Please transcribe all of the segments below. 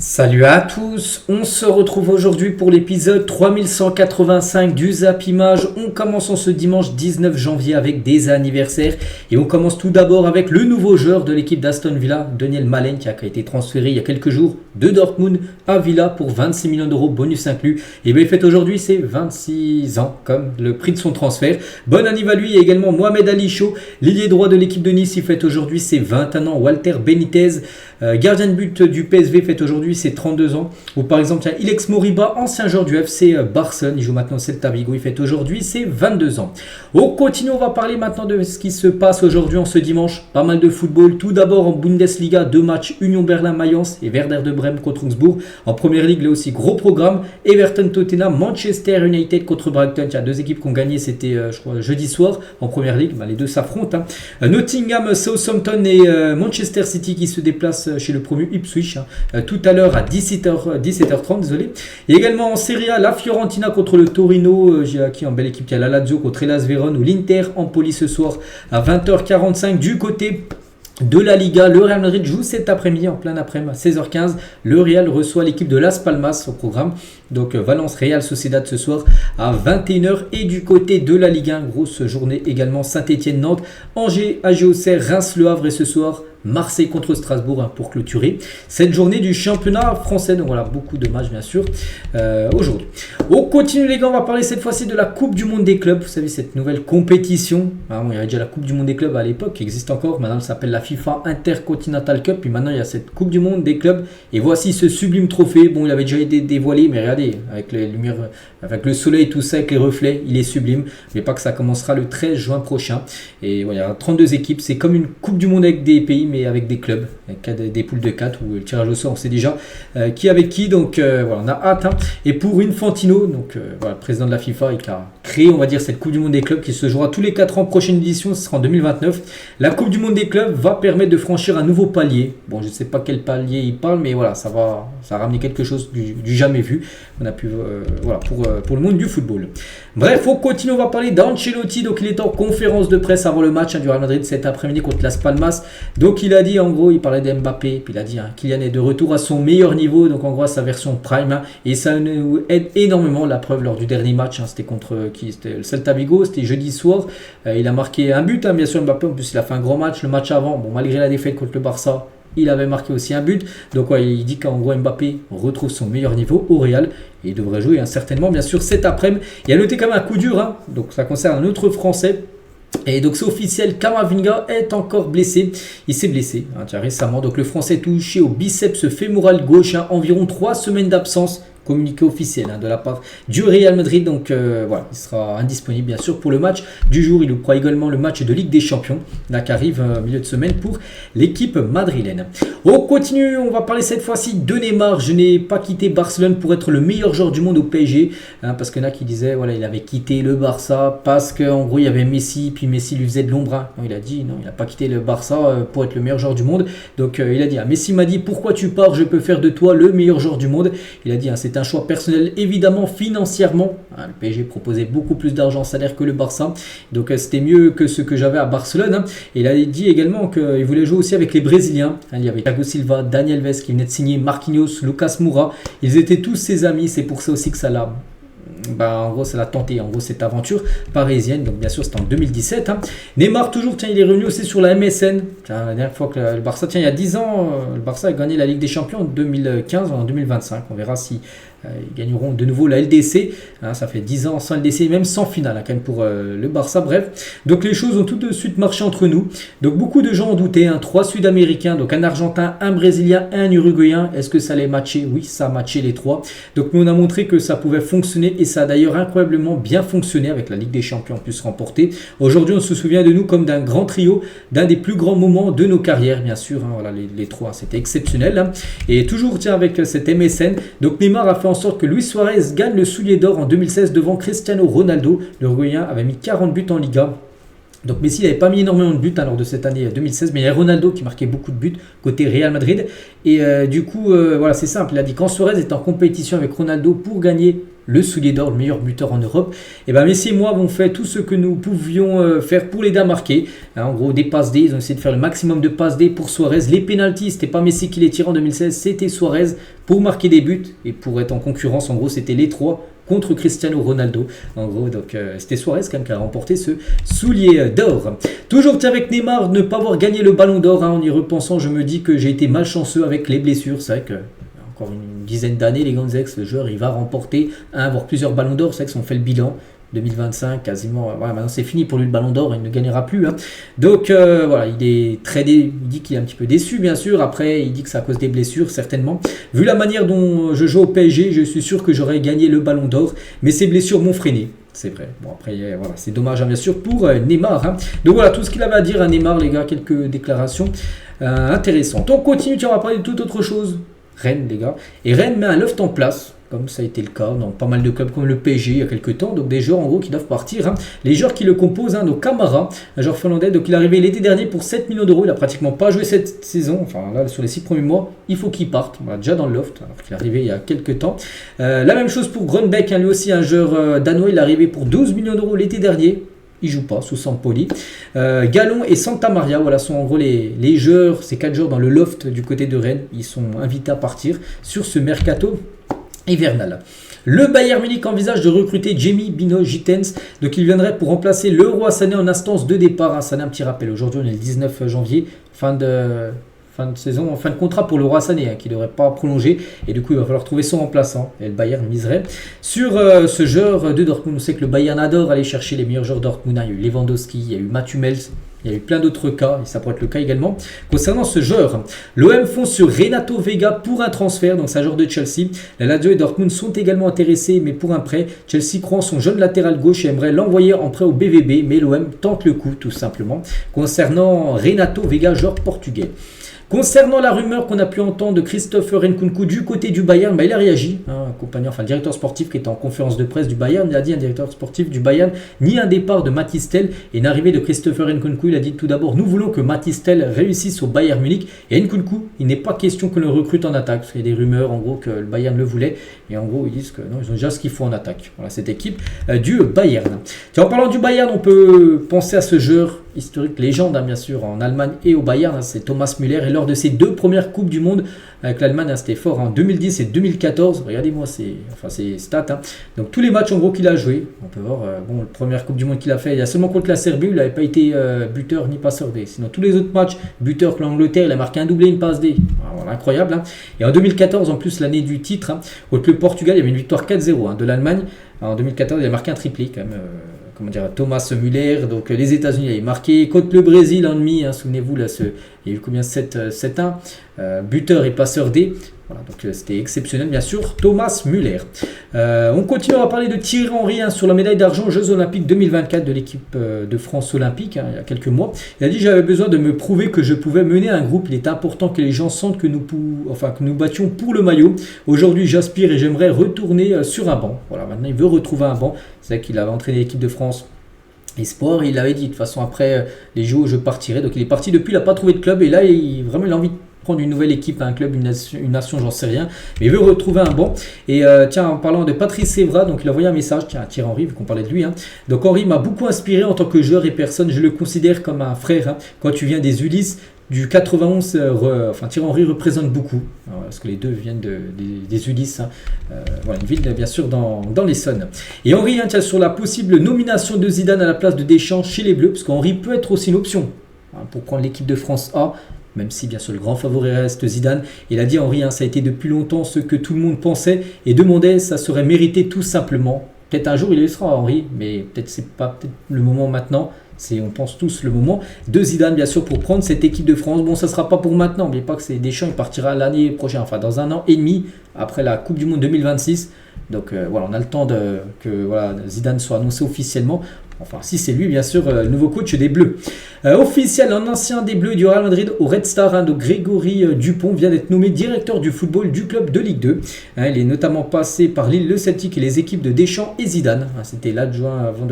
Salut à tous, on se retrouve aujourd'hui pour l'épisode 3185 du Zap Image. On commence en ce dimanche 19 janvier avec des anniversaires et on commence tout d'abord avec le nouveau joueur de l'équipe d'Aston Villa, Daniel Malen, qui a été transféré il y a quelques jours de Dortmund à Villa pour 26 millions d'euros bonus inclus. Et bien il fête aujourd'hui ses 26 ans comme le prix de son transfert. Bon anniversaire à lui et également Mohamed Ali Chaud, l'ailier droit de l'équipe de Nice, il fête aujourd'hui ses 21 ans. Walter Benitez, gardien de but du PSV, fête aujourd'hui ses 32 ans. Ou par exemple, Ilex Moriba, ancien joueur du FC Barcelone, il joue maintenant au Celta Vigo, il fête aujourd'hui ses 22 ans. On continue, on va parler maintenant de ce qui se passe aujourd'hui en ce dimanche. Pas mal de football. Tout d'abord en Bundesliga, 2 matchs, Union Berlin-Mayence et Werder de Brême contre Augsbourg. En Première Ligue, là aussi, gros programme. Everton-Tottenham, Manchester United contre Brighton. Il y a deux équipes qui ont gagné, c'était je crois jeudi soir en Première Ligue. Les deux s'affrontent. Nottingham, Southampton et Manchester City qui se déplacent chez le promu Ipswich. Tout à l'heure à 17h30, désolé. Et également en Serie A, la Fiorentina contre le Torino, qui est en belle équipe, il y a la Lazio contre Hellas Vérone ou l'Inter Empoli ce soir à 20h45 du côté de la Liga. Le Real Madrid joue cet après-midi en plein après-midi à 16h15. Le Real reçoit l'équipe de Las Palmas au programme. Donc Valence Real Sociedad ce soir à 21h. Et du côté de la Ligue 1, grosse journée également, Saint-Etienne Nantes, Angers AG Auxerre, Reims Le Havre et ce soir Marseille contre Strasbourg pour clôturer cette journée du championnat français. Donc voilà, beaucoup de matchs bien sûr aujourd'hui. On continue les gars, on va parler cette fois-ci de la Coupe du Monde des clubs. Vous savez, cette nouvelle compétition. Il y avait déjà la Coupe du Monde des clubs à l'époque qui existe encore. Maintenant elle s'appelle la FIFA Intercontinental Cup. Puis maintenant il y a cette Coupe du Monde des clubs. Et voici ce sublime trophée. Bon, il avait déjà été dévoilé, mais regardez, avec les lumières, avec le soleil, tout ça, avec les reflets, il est sublime. Mais pas que ça commencera le 13 juin prochain. Et voilà, il y a 32 équipes. C'est comme une Coupe du Monde avec des pays, mais avec des clubs, avec des poules de 4 où le tirage au sort on sait déjà qui avec qui, donc voilà, on a hâte. Et pour Infantino, donc voilà, le président de la FIFA, il a créé, on va dire, cette Coupe du Monde des clubs qui se jouera tous les 4 ans. Prochaine édition, ce sera en 2029. La Coupe du Monde des clubs va permettre de franchir un nouveau palier. Bon, je ne sais pas quel palier il parle, mais voilà, ça va ramener quelque chose du jamais vu. On a pu voilà, pour le monde du football. Bref, on continue, on va parler d'Ancelotti. Donc il est en conférence de presse avant le match du Real Madrid cet après-midi contre Las Palmas. Donc il a dit, en gros, il parlait d'Mbappé, puis il a dit Kylian est de retour à son meilleur niveau, donc en gros à sa version prime, et ça nous aide énormément. La preuve lors du dernier match, c'était contre c'était le Celta Vigo, c'était jeudi soir, il a marqué un but, bien sûr Mbappé, en plus il a fait un grand match. Le match avant, bon, malgré la défaite contre le Barça, il avait marqué aussi un but. Donc il dit qu'en gros Mbappé retrouve son meilleur niveau au Real et il devrait jouer certainement bien sûr cet après-midi. Il a noté quand même un coup dur, donc ça concerne un autre Français. Et donc c'est officiel, Camavinga est encore blessé. Il s'est blessé récemment. Donc le Français touché au biceps fémoral gauche, environ 3 semaines d'absence. Communiqué officiel de la part du Real Madrid. Donc voilà, il sera indisponible bien sûr pour le match du jour. Il nous croit également le match de Ligue des Champions là, qui arrive au milieu de semaine pour l'équipe madrilène. On continue, on va parler cette fois-ci de Neymar. Je n'ai pas quitté Barcelone pour être le meilleur joueur du monde au PSG, parce qu'il y en a qui disaient voilà, il avait quitté le Barça parce qu'en gros il y avait Messi, puis Messi lui faisait de l'ombre. Non, il a dit non, il n'a pas quitté le Barça pour être le meilleur joueur du monde. Donc il a dit Messi m'a dit pourquoi tu pars, je peux faire de toi le meilleur joueur du monde. Il a dit c'est un choix personnel, évidemment financièrement. Le PSG proposait beaucoup plus d'argent en salaire que le Barça, donc c'était mieux que ce que j'avais à Barcelone. Et il a dit également qu'il voulait jouer aussi avec les Brésiliens. Il y avait Thiago Silva, Dani Alves qui venait de signer, Marquinhos, Lucas Moura. Ils étaient tous ses amis, c'est pour ça aussi que ça l'a... en gros ça l'a tenté, en gros cette aventure parisienne. Donc bien sûr c'était en 2017. Neymar toujours, il est revenu aussi sur la MSN. La dernière fois que le Barça, il y a 10 ans, le Barça a gagné la Ligue des Champions en 2015 ou en 2025. On verra si ils gagneront de nouveau la LDC. Ça fait 10 ans sans LDC, même sans finale quand même pour le Barça. Bref, donc les choses ont tout de suite marché entre nous. Donc beaucoup de gens ont douté. 3 Sud-Américains, donc un Argentin, un Brésilien et un Uruguayen. Est-ce que ça allait matcher? Oui, ça a matché les 3. Donc mais on a montré que ça pouvait fonctionner et ça a d'ailleurs incroyablement bien fonctionné avec la Ligue des Champions en plus remportée. Aujourd'hui, on se souvient de nous comme d'un grand trio, d'un des plus grands moments de nos carrières, bien sûr. Voilà, les 3, c'était exceptionnel. Et toujours avec cette MSN. Donc Neymar a fait en sorte que Luis Suarez gagne le soulier d'or en 2016 devant Cristiano Ronaldo. Le Uruguayen avait mis 40 buts en Liga. Donc Messi n'avait pas mis énormément de buts lors de cette année 2016, mais il y a Ronaldo qui marquait beaucoup de buts côté Real Madrid. Et du coup, voilà, c'est simple. Il a dit quand Suarez est en compétition avec Ronaldo pour gagner le soulier d'or, le meilleur buteur en Europe, et ben Messi et moi avons fait tout ce que nous pouvions faire pour l'aider à marquer. En gros, des passes D, ils ont essayé de faire le maximum de passes D pour Suarez. Les pénaltys, c'était pas Messi qui les tirait en 2016, c'était Suarez pour marquer des buts et pour être en concurrence. En gros, c'était les trois contre Cristiano Ronaldo. En gros, donc c'était Suarez quand même qui a remporté ce soulier d'or. Toujours avec Neymar, ne pas avoir gagné le ballon d'or. En y repensant, je me dis que j'ai été malchanceux avec les blessures. C'est vrai que encore une dizaine d'années, les Gonzales, le joueur, il va remporter un, voire plusieurs ballons d'or. C'est vrai que si on fait le bilan, 2025, quasiment, voilà, maintenant c'est fini pour lui le ballon d'or, il ne gagnera plus. Donc voilà, il est très il dit qu'il est un petit peu déçu, bien sûr. Après, il dit que c'est à cause des blessures, certainement. Vu la manière dont je joue au PSG, je suis sûr que j'aurais gagné le ballon d'or, mais ces blessures m'ont freiné. C'est vrai. Bon, après, voilà, c'est dommage, bien sûr, pour Neymar. Donc voilà, tout ce qu'il avait à dire à Neymar, les gars, quelques déclarations intéressantes. On continue, on va parler de toute autre chose. Rennes, les gars. Et Rennes met un loft en place, comme ça a été le cas dans pas mal de clubs comme le PSG il y a quelques temps. Donc des joueurs en gros qui doivent partir. Les joueurs qui le composent, donc Camara, un joueur finlandais, donc il est arrivé l'été dernier pour 7 millions d'euros. Il n'a pratiquement pas joué cette saison. Enfin là, sur les 6 premiers mois, il faut qu'il parte. Voilà, déjà dans le loft, alors qu'il est arrivé il y a quelques temps. La même chose pour Grönbeck, lui aussi un joueur danois. Il est arrivé pour 12 millions d'euros l'été dernier. Il joue pas sous Sampoli. Gallon et Santa Maria, voilà, sont en gros les joueurs, ces 4 joueurs dans le loft du côté de Rennes. Ils sont invités à partir sur ce mercato hivernal. Le Bayern Munich envisage de recruter Jamie Bino Gittens, donc il viendrait pour remplacer Leroy Sané en instance de départ. Sané, un petit rappel, aujourd'hui on est le 19 janvier, fin de saison, fin de contrat pour le Leroy Sané, qui ne devrait pas prolonger, et du coup il va falloir trouver son remplaçant, et le Bayern miserait sur ce joueur de Dortmund. On sait que le Bayern adore aller chercher les meilleurs joueurs Dortmund. Il y a eu Lewandowski, il y a eu Mathieu Mels, il y a eu plein d'autres cas, et ça pourrait être le cas également. Concernant ce joueur, l'OM fonce sur Renato Vega pour un transfert, donc c'est un joueur de Chelsea. La Lazio et Dortmund sont également intéressés, mais pour un prêt. Chelsea croit en son jeune latéral gauche et aimerait l'envoyer en prêt au BVB, mais l'OM tente le coup, tout simplement. Concernant Renato Vega, joueur portugais. Concernant la rumeur qu'on a pu entendre de Christopher Nkunku du côté du Bayern, il a réagi, le directeur sportif qui était en conférence de presse du Bayern, il a dit, un directeur sportif du Bayern, ni un départ de Mathys Tel et une arrivée de Christopher Nkunku. Il a dit tout d'abord, nous voulons que Mathys Tel réussisse au Bayern Munich, et Nkunku, il n'est pas question que le recrute en attaque, parce qu'il y a des rumeurs en gros que le Bayern le voulait, et en gros ils disent que non, ils ont déjà ce qu'il faut en attaque. Voilà, cette équipe du Bayern. Tiens, en parlant du Bayern, on peut penser à ce joueur historique, légende bien sûr, en Allemagne et au Bayern, c'est Thomas Müller, et lors de ses 2 premières coupes du monde avec l'Allemagne, c'était fort en 2010 et 2014, regardez-moi ces stats, donc tous les matchs en gros qu'il a joué, on peut voir, la première coupe du monde qu'il a fait, il y a seulement contre la Serbie, il n'avait pas été buteur ni passeur D, sinon tous les autres matchs, buteur que l'Angleterre, il a marqué un doublé, une passe D, voilà, incroyable, et en 2014, en plus l'année du titre, contre le Portugal, il y avait une victoire 4-0 de l'Allemagne, en 2014 il a marqué un triplé quand même, Thomas Müller, donc les États-Unis avaient marqué contre le Brésil en demi, souvenez-vous, là, il y a eu combien, 7-1, buteur et passeur D, voilà, donc c'était exceptionnel, bien sûr, Thomas Müller. On continue à parler de Thierry Henry sur la médaille d'argent aux Jeux Olympiques 2024 de l'équipe de France olympique, il y a quelques mois. Il a dit, j'avais besoin de me prouver que je pouvais mener un groupe, il est important que les gens sentent que nous battions pour le maillot. Aujourd'hui, j'aspire et j'aimerais retourner sur un banc. Voilà, maintenant il veut retrouver un banc. C'est vrai qu'il avait entraîné l'équipe de France Espoir, il avait dit de toute façon après les Jeux je partirai, donc il est parti depuis, il n'a pas trouvé de club, et là il a envie de prendre une nouvelle équipe, un club, une nation, j'en sais rien, mais il veut retrouver un banc. Et tiens, en parlant de Patrice Evra, donc il a envoyé un message, tiens, à Thierry Henry, vu qu'on parlait de lui, donc Henry m'a beaucoup inspiré en tant que joueur et personne, je le considère comme un frère, quand tu viens des Ulysses du 91, Thierry Henry représente beaucoup, parce que les deux viennent des Ulysses, voilà, une ville bien sûr dans l'Essonne. Et Henry, tiens, sur la possible nomination de Zidane à la place de Deschamps chez les Bleus, parce qu'Henry peut être aussi une option pour prendre l'équipe de France A, même si bien sûr le grand favori reste Zidane. Il a dit Henry, ça a été depuis longtemps ce que tout le monde pensait et demandait, ça serait mérité tout simplement. Peut-être un jour il le sera Henry, mais peut-être c'est pas le moment maintenant. On pense tous le moment de Zidane bien sûr pour prendre cette équipe de France. Bon, ça ne sera pas pour maintenant, n'oubliez pas que c'est Deschamps, il partira l'année prochaine, enfin dans 1 an et demi après la Coupe du Monde 2026. Donc voilà, on a le temps que Zidane soit annoncé officiellement. Enfin, si c'est lui, bien sûr, le nouveau coach des Bleus. Officiel, un ancien des Bleus du Real Madrid au Red Star, de Grégory Dupont, vient d'être nommé directeur du football du club de Ligue 2. Il est notamment passé par Lille, le Celtic et les équipes de Deschamps et Zidane. C'était l'adjoint avant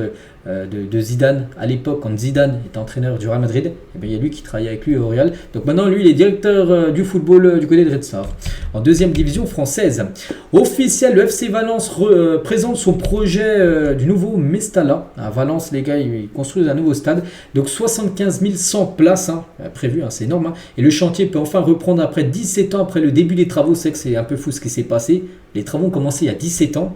de Zidane à l'époque, quand Zidane était entraîneur du Real Madrid. Et bien, il y a lui qui travaillait avec lui au Real. Donc maintenant, lui, il est directeur du football du côté de Red Star, en deuxième division française. Officiel, le FC Valence présente son projet du nouveau Mestalla. À Valence, les gars, ils construisent un nouveau stade. Donc 75 100 places prévues, c'est énorme. Et le chantier peut enfin reprendre après 17 ans après le début des travaux. C'est que c'est un peu fou ce qui s'est passé. Les travaux ont commencé il y a 17 ans.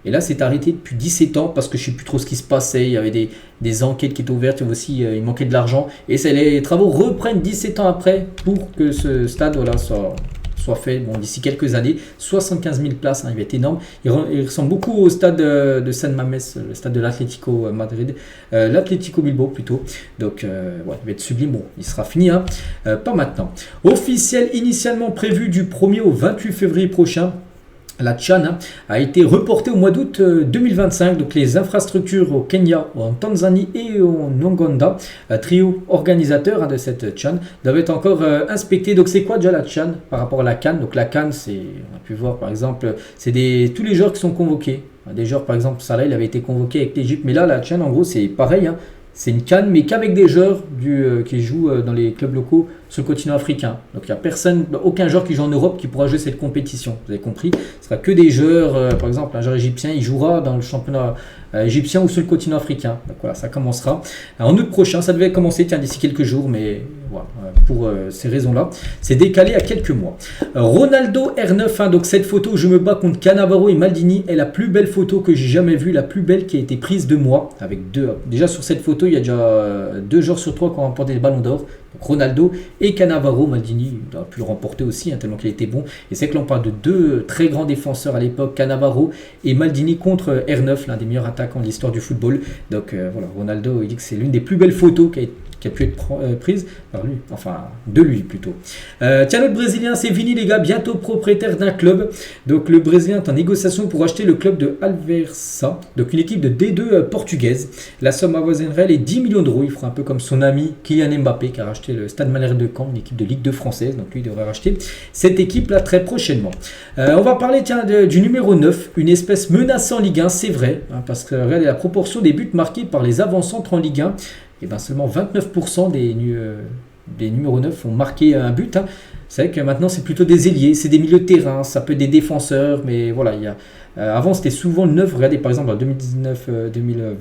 Et là, c'est arrêté depuis 17 ans parce que je ne sais plus trop ce qui se passait. Il y avait des enquêtes qui étaient ouvertes. Aussi, il manquait de l'argent. Et les travaux reprennent 17 ans après pour que ce stade soit fait d'ici quelques années. 75 000 places, il va être énorme. Il ressemble beaucoup au stade de San Mamés, le stade de l'Atlético Madrid. L'Atlético Bilbao plutôt. Donc, il va être sublime. Bon, il sera fini, pas maintenant. Officiel initialement prévu du 1er au 28 février prochain. La CHAN a été reportée au mois d'août 2025, donc les infrastructures au Kenya, en Tanzanie et en Ouganda, trio organisateur de cette CHAN, doivent être encore inspectés. Donc c'est quoi déjà la CHAN par rapport à la CAN? Donc la CAN, on a pu voir par exemple, c'est tous les joueurs qui sont convoqués. Des joueurs par exemple, Salah il avait été convoqué avec l'Égypte, mais là la CHAN en gros c'est pareil, c'est une CAN mais qu'avec des joueurs qui jouent dans les clubs locaux sur le continent africain. Donc il n'y a aucun joueur qui joue en Europe qui pourra jouer cette compétition. Vous avez compris? Ce sera que des joueurs, par exemple un joueur égyptien, il jouera dans le championnat égyptien ou sur le continent africain. Donc voilà, ça commencera en août prochain. Ça devait commencer d'ici quelques jours, mais voilà, pour ces raisons-là, c'est décalé à quelques mois. Ronaldo R9, donc cette photo où je me bats contre Cannavaro et Maldini est la plus belle photo que j'ai jamais vue, la plus belle qui a été prise de moi. Avec déjà sur cette photo, il y a déjà 2 joueurs sur 3 qui ont remporté le ballon d'or. Donc Ronaldo et Cannavaro. Maldini a pu le remporter aussi, tellement qu'il était bon. Et c'est que l'on parle de 2 très grands défenseurs à l'époque, Cannavaro et Maldini contre R9, l'un des meilleurs attaquants de l'histoire du football. Donc voilà, Ronaldo, il dit que c'est l'une des plus belles photos qui a pu être prise par lui, enfin de lui plutôt. Tiens, notre Brésilien, c'est fini les gars, bientôt propriétaire d'un club. Donc le Brésilien est en négociation pour acheter le club de Alversa, donc une équipe de D2 portugaise. La somme avoisinerait les 10 millions d'euros. Il fera un peu comme son ami Kylian Mbappé qui a racheté le Stade Malherbe de Caen, une équipe de Ligue 2 française. Donc lui il devrait racheter cette équipe là très prochainement. On va parler du numéro 9, une espèce menacée en Ligue 1, c'est vrai, parce que regardez la proportion des buts marqués par les avant-centres en Ligue 1. Et bien seulement 29% des numéros 9 ont marqué un but. C'est vrai que maintenant c'est plutôt des ailiers, c'est des milieux de terrain, ça peut être des défenseurs, mais voilà, avant c'était souvent le 9, regardez par exemple en 2019-2020,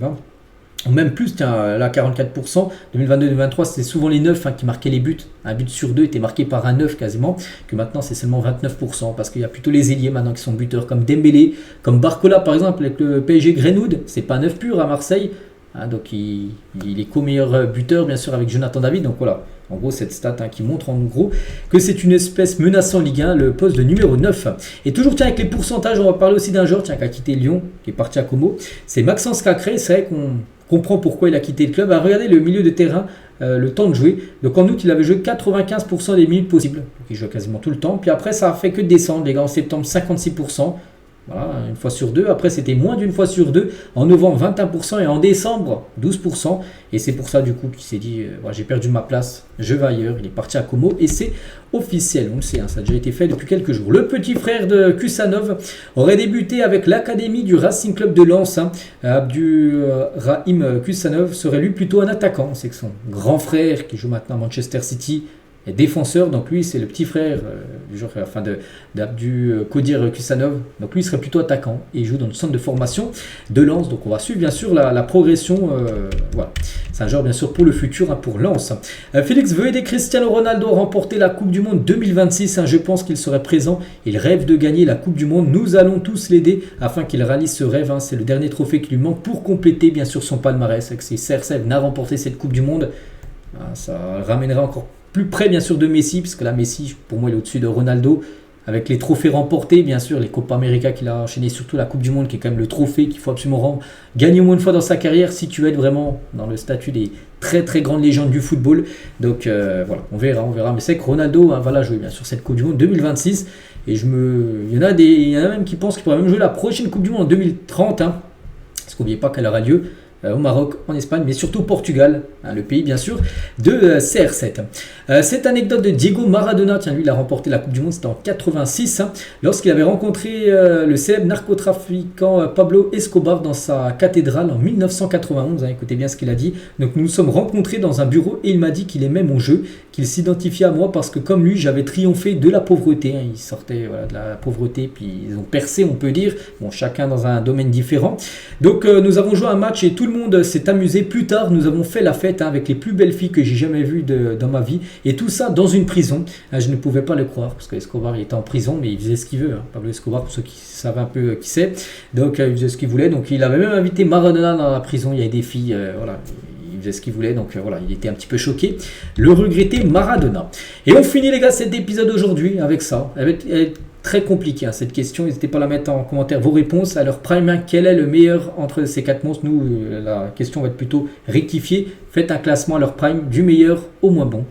ou même plus, là 44%, 2022-2023 c'était souvent les 9 qui marquaient les buts, un but sur 2 était marqué par un 9 quasiment, que maintenant c'est seulement 29%, parce qu'il y a plutôt les ailiers maintenant qui sont buteurs, comme Dembélé, comme Barcola par exemple avec le PSG Greenwood, c'est pas 9 pur à Marseille. Donc il est co-meilleur buteur bien sûr avec Jonathan David. Donc voilà, en gros cette stat qui montre en gros que c'est une espèce menaçante en Ligue 1, le poste de numéro 9. Et toujours avec les pourcentages, on va parler aussi d'un joueur qui a quitté Lyon, qui est parti à Como. C'est Maxence Cacré. C'est vrai qu'on comprend pourquoi il a quitté le club. Regardez le milieu de terrain, le temps de jouer. Donc en août il avait joué 95% des minutes possibles. Donc il jouait quasiment tout le temps. Puis après ça a fait que descendre les gars. En septembre 56%. Voilà, une fois sur 2. Après, c'était moins d'une fois sur 2. En novembre, 21%. Et en décembre, 12%. Et c'est pour ça, du coup, qu'il s'est dit j'ai perdu ma place, je vais ailleurs. Il est parti à Como. Et c'est officiel. On le sait, ça a déjà été fait depuis quelques jours. Le petit frère de Kusanov aurait débuté avec l'académie du Racing Club de Lens. Abdurrahim Kusanov serait lui plutôt un attaquant. C'est que son grand frère, qui joue maintenant à Manchester City, est défenseur, donc lui c'est le petit frère du joueur, d'Abdu Kodir Kusanov, donc lui il serait plutôt attaquant et il joue dans le centre de formation de Lens, donc on va suivre bien sûr la progression, voilà. C'est un joueur bien sûr pour le futur, pour Lens. Félix veut aider Cristiano Ronaldo à remporter la Coupe du Monde 2026, je pense qu'il serait présent, il rêve de gagner la Coupe du Monde, nous allons tous l'aider afin qu'il réalise ce rêve, c'est le dernier trophée qui lui manque pour compléter bien sûr son palmarès, avec si CR7 n'a remporté cette Coupe du Monde, ça ramènerait encore plus près bien sûr de Messi, parce que là Messi pour moi il est au-dessus de Ronaldo avec les trophées remportés, bien sûr les Copa América qu'il a enchaîné, surtout la Coupe du Monde qui est quand même le trophée qu'il faut absolument gagner au moins une fois dans sa carrière si tu veux être vraiment dans le statut des très très grandes légendes du football. Donc voilà, on verra, mais c'est que Ronaldo va jouer bien sûr cette Coupe du Monde 2026 et il y en a même qui pensent qu'il pourrait même jouer la prochaine Coupe du Monde en 2030, parce qu'oubliez pas qu'elle aura lieu au Maroc, en Espagne, mais surtout au Portugal, hein, le pays bien sûr de CR7. Cette anecdote de Diego Maradona, tiens, lui il a remporté la Coupe du Monde, c'était en 86, hein, lorsqu'il avait rencontré le célèbre narcotrafiquant Pablo Escobar dans sa cathédrale en 1991, hein, écoutez bien ce qu'il a dit. Donc nous nous sommes rencontrés dans un bureau et il m'a dit qu'il aimait mon jeu, qu'il s'identifiait à moi parce que comme lui j'avais triomphé de la pauvreté, hein, il sortait voilà, de la pauvreté puis ils ont percé on peut dire, bon chacun dans un domaine différent. Donc nous avons joué un match et tout le monde s'est amusé. Plus tard nous avons fait la fête, hein, avec les plus belles filles que j'ai jamais vues dans ma vie et tout ça dans une prison. Je ne pouvais pas le croire parce qu'Escobar il était en prison mais il faisait ce qu'il veut, hein. Pablo Escobar pour ceux qui savent un peu qui c'est, donc il faisait ce qu'il voulait, donc il avait même invité Maradona dans la prison, il y avait des filles, voilà. Il faisait ce qu'il voulait, donc voilà, il était un petit peu choqué. Le regretté Maradona. Et on finit les gars cet épisode aujourd'hui avec ça. Elle est très compliquée, hein, cette question. N'hésitez pas à la mettre en commentaire vos réponses. À leur prime, hein, quel est le meilleur entre ces 4 monstres? Nous, la question va être plutôt rectifiée. Faites un classement à leur prime du meilleur au moins bon.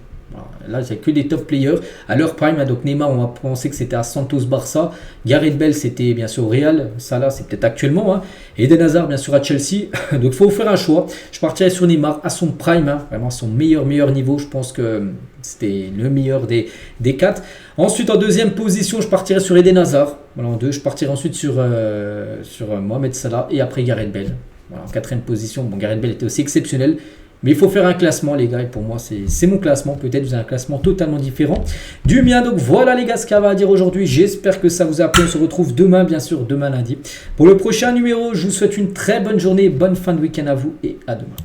Là, il n'y a que des top players. À leur prime, hein, donc Neymar, on va penser que c'était à Santos Barça. Gareth Bale, c'était bien sûr au Real. Salah, c'est peut-être actuellement. Hein. Eden Hazard, bien sûr, à Chelsea. Donc, il faut faire un choix. Je partirais sur Neymar à son prime, hein, vraiment son meilleur niveau. Je pense que c'était le meilleur des 4. Ensuite, en deuxième position, je partirais sur Eden Hazard. Voilà, en 2, je partirais ensuite sur Mohamed Salah et après Gareth Bale. Voilà, en quatrième position, bon, Gareth Bale était aussi exceptionnel. Mais il faut faire un classement les gars et pour moi c'est mon classement, peut-être vous avez un classement totalement différent du mien. Donc voilà les gars ce qu'il y avait à dire aujourd'hui, j'espère que ça vous a plu, on se retrouve demain bien sûr, demain lundi pour le prochain numéro. Je vous souhaite une très bonne journée, bonne fin de week-end à vous et à demain.